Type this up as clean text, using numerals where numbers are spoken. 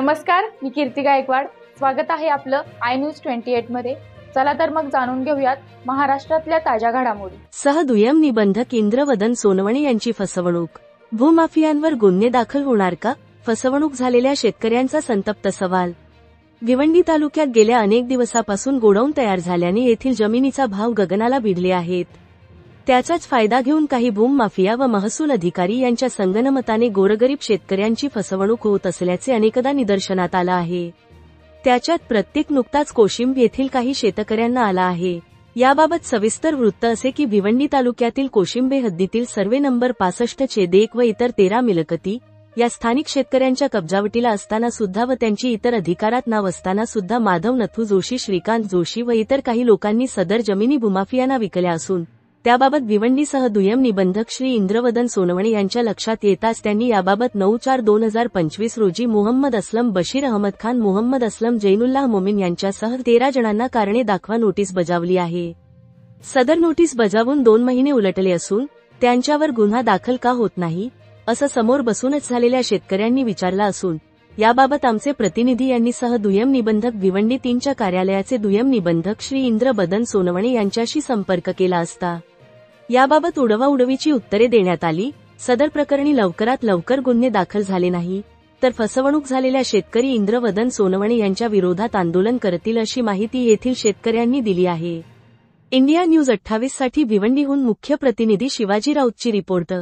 नमस्कार, मी कीर्ती गायकवाड. स्वागत आहे आपलं आय न्यूज 28 मध्ये. चला तर मग जाणून घेऊयात महाराष्ट्रातल्या ताज्या घडामोडी. दुय्यम निबंधक इंद्रवदन सोनवणे यांची फसवणूक. भूमाफियांवर गुन्हे दाखल होणार का? फसवणूक झालेल्या शेतकऱ्यांचा संतप्त सवाल. भिवंडी तालुक्यात गेल्या अनेक दिवसापासून गोडाऊन तयार झाल्याने येथील जमिनीचा भाव गगनाला भिडले आहेत. त्याचाच फायदा घेऊन काही भूमाफिया व महसूल अधिकारी यांच्या संगनमताने गोरगरीब शेतकऱ्यांची फसवणूक होत असल्याचे अनेकदा निदर्शनात आलं आहे. त्याच्यात प्रत्येक नुकताच कोशिंब येथील काही शेतकऱ्यांना आला आहे. याबाबत सविस्तर वृत्त असे की भिवंडी तालुक्यातील कोशिंबे हद्दीतील सर्वे नंबर 65/1 व इतर 13 मिलकती या स्थानिक शेतकऱ्यांच्या कब्जावटीला असताना सुद्धा व त्यांची इतर अधिकारात नाव असताना सुद्धा माधव नथू जोशी, श्रीकांत जोशी व इतर काही लोकांनी सदर जमिनी भूमाफियांना विकल्या असून त्याबाबत भिवंडीसह दुय्यम निबंधक श्री इंद्रवदन सोनवणे यांच्या लक्षात येताच त्यांनी याबाबत 9/4/2025 रोजी मोहम्मद असलम बशीर अहमद खान, मोहम्मद असलम जैनुल्लाह मोमीन यांच्यासह 13 जणांना कारणे दाखवा नोटीस बजावली आहे. सदर नोटीस बजावून 2 महिने उलटले असून त्यांच्यावर गुन्हा दाखल का होत नाही असं समोर बसूनच झालेल्या शेतकऱ्यांनी विचारलं असून याबाबत आमचे प्रतिनिधी यांनी दुय्यम निबंधक भिवंडी 3च्या कार्यालयाचे दुय्यम निबंधक श्री इंद्रवदन सोनवणे यांच्याशी संपर्क केला असता याबाबत उडवाउडवीची उत्तरे देण्यात आली. सदर प्रकरणी लवकरात लवकर गुन्हे दाखल झाले नाही तर फसवणूक झालेल्या शेतकरी इंद्रवदन सोनवणे यांच्या विरोधात आंदोलन करतील अशी माहिती येथील शेतकऱ्यांनी दिली आहे. इंडिया न्यूज 28 साठी भिवंडीहून मुख्य प्रतिनिधी शिवाजी राऊतची रिपोर्ट.